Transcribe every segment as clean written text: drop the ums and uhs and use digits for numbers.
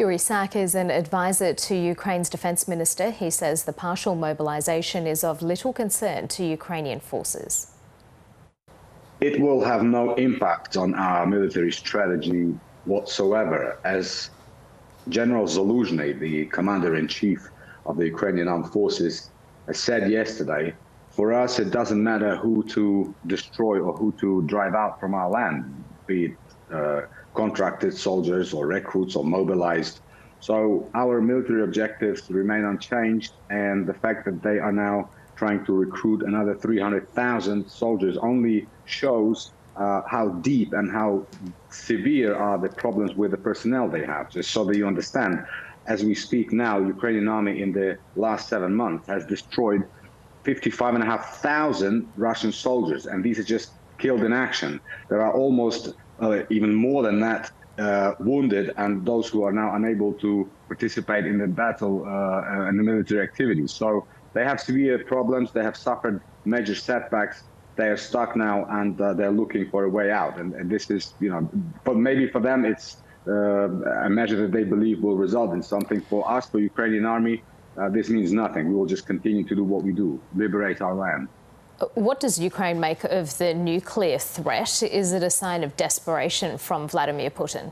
Yuriy is an advisor to Ukraine's defence minister. He says the partial mobilization is of little concern to Ukrainian forces. It will have no impact on our military strategy whatsoever. As General Zaluzhny, the commander-in-chief of the Ukrainian armed forces, has said yesterday, for us it doesn't matter who to destroy or who to drive out from our land, be it contracted soldiers or recruits or mobilized. So our military objectives remain unchanged, and the fact that they are now trying to recruit another 300,000 soldiers only shows how deep and how severe are the problems with the personnel they have. Just so that you understand, as we speak now, Ukrainian army in the last 7 months has destroyed 55,500 Russian soldiers, and these are just killed in action. There are almost even more than that wounded, and those who are now unable to participate in the battle and the military activities. So they have severe problems. They have suffered major setbacks. They are stuck now, and they're looking for a way out. And this is, but maybe for them it's a measure that they believe will result in something. For us, for Ukrainian army, this means nothing. We will just continue to do what we do, liberate our land. What does Ukraine make of the nuclear threat? Is it a sign of desperation from Vladimir Putin?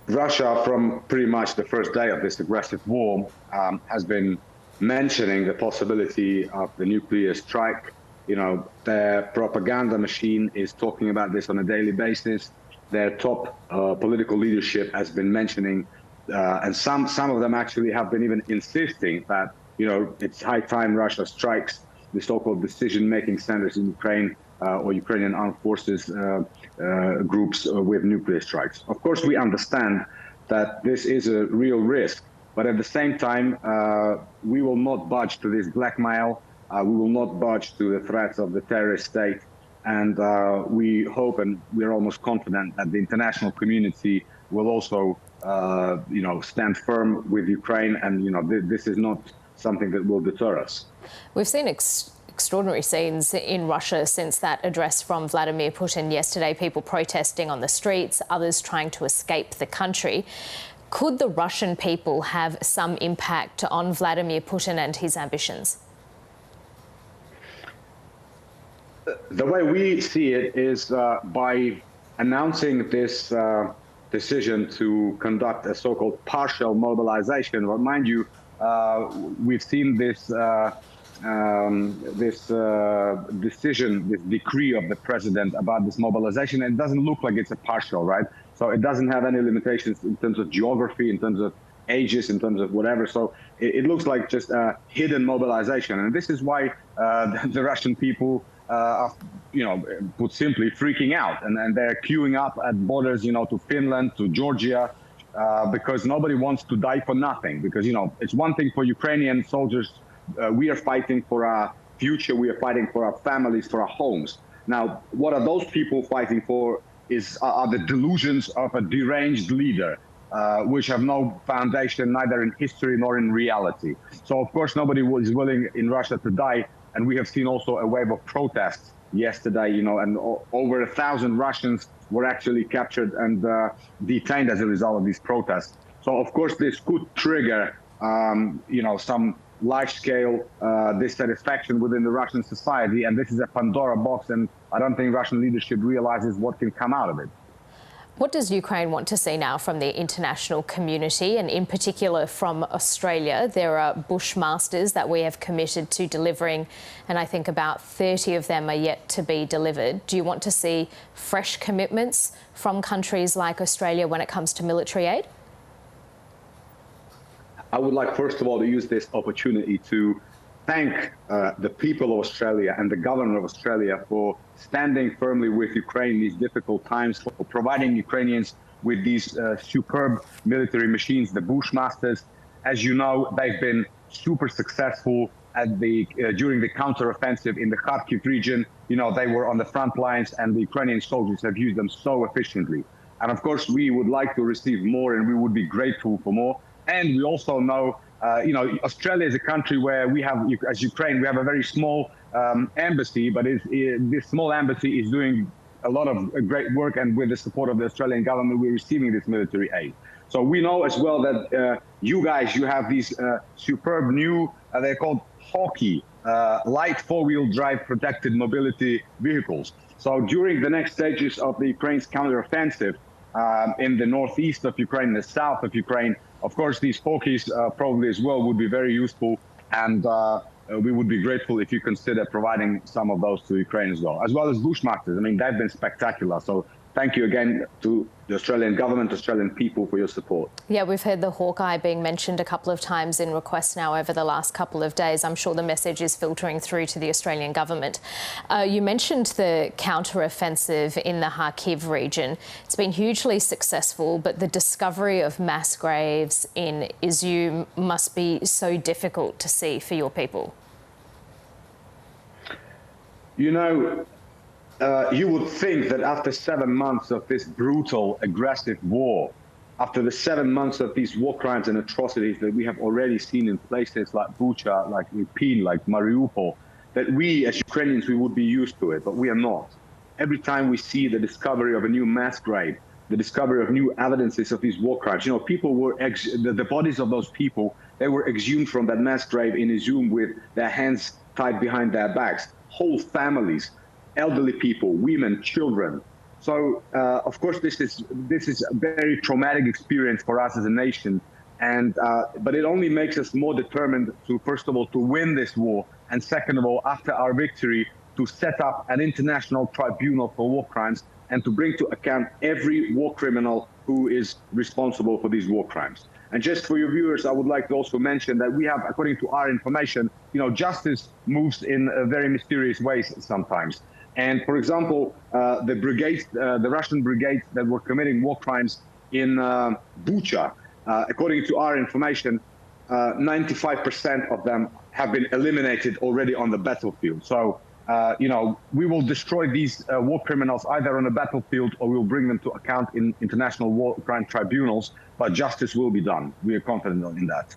Russia, from pretty much the first day of this aggressive war, has been mentioning the possibility of the nuclear strike. Their propaganda machine is talking about this on a daily basis. Their top political leadership has been mentioning, and some of them actually have been even insisting that it's high time Russia strikes the so-called decision-making centers in Ukraine or Ukrainian armed forces groups with nuclear strikes. Of course, we understand that this is a real risk, but at the same time, we will not budge to this blackmail. We will not budge to the threats of the terrorist state. And we hope, and we're almost confident, that the international community will also, stand firm with Ukraine. And, this is not something that will deter us. We've seen extraordinary scenes in Russia since that address from Vladimir Putin yesterday, people protesting on the streets, others trying to escape the country. Could the Russian people have some impact on Vladimir Putin and his ambitions? The way we see it is by announcing this decision to conduct a so-called partial mobilization. Well, mind you, we've seen this decision, this decree of the president about this mobilization, and it doesn't look like it's a partial, right? So it doesn't have any limitations in terms of geography, in terms of ages, in terms of whatever. So it looks like just a hidden mobilization. And this is why the Russian people are, put simply, freaking out. And they're queuing up at borders, to Finland, to Georgia, because nobody wants to die for nothing. Because, it's one thing for Ukrainian soldiers. We are fighting for our future. We are fighting for our families, for our homes. Now, what are those people fighting for are the delusions of a deranged leader, which have no foundation neither in history nor in reality. So, of course, nobody is willing in Russia to die. And we have seen also a wave of protests yesterday, and over 1,000 Russians were actually captured and detained as a result of these protests. So, of course, this could trigger, some large-scale dissatisfaction within the Russian society. And this is a Pandora box, and I don't think Russian leadership realizes what can come out of it. What does Ukraine want to see now from the international community, and in particular from Australia? There are bushmasters that we have committed to delivering, and I think about 30 of them are yet to be delivered. Do you want to see fresh commitments from countries like Australia when it comes to military aid? I would like, first of all, to use this opportunity to thank the people of Australia and the government of Australia for standing firmly with Ukraine in these difficult times, for providing Ukrainians with these superb military machines, the Bushmasters. As you know, they've been super successful during the counteroffensive in the Kharkiv region. They were on the front lines, and the Ukrainian soldiers have used them so efficiently. And of course, we would like to receive more, and we would be grateful for more. And we also know, Australia is a country where we have, as Ukraine, we have a very small embassy, but this small embassy is doing a lot of great work, and with the support of the Australian government, we're receiving this military aid. So we know as well that you have these superb new, they're called Hawkey, light four-wheel drive protected mobility vehicles. So during the next stages of the Ukraine's counteroffensive in the northeast of Ukraine, the south of Ukraine, of course, these Hawkeys probably as well would be very useful, and we would be grateful if you consider providing some of those to Ukraine as well as Bushmasters. I mean, they've been spectacular. So thank you again to the Australian government, Australian people for your support. Yeah, we've heard the Hawkeye being mentioned a couple of times in requests now over the last couple of days. I'm sure the message is filtering through to the Australian government. You mentioned the counter-offensive in the Kharkiv region. It's been hugely successful, but the discovery of mass graves in Izium must be so difficult to see for your people. You know, you would think that after 7 months of this brutal, aggressive war, after the 7 months of these war crimes and atrocities that we have already seen in places like Bucha, like Irpin, like Mariupol, that we as Ukrainians, we would be used to it, but we are not. Every time we see the discovery of a new mass grave, the discovery of new evidences of these war crimes, you know, people were, the bodies of those people, they were exhumed from that mass grave in Izium with their hands tied behind their backs, whole families, elderly people, women, children. So, of course, this is a very traumatic experience for us as a nation, and but it only makes us more determined to, first of all, to win this war, and second of all, after our victory, to set up an international tribunal for war crimes and to bring to account every war criminal who is responsible for these war crimes. And just for your viewers, I would like to also mention that we have, according to our information, you know, justice moves in very mysterious ways sometimes. And for example, the brigades, the Russian brigades that were committing war crimes in Bucha, according to our information, 95% of them have been eliminated already on the battlefield. So, you know, we will destroy these war criminals either on the battlefield, or we'll bring them to account in international war crime tribunals, but justice will be done. We are confident in that.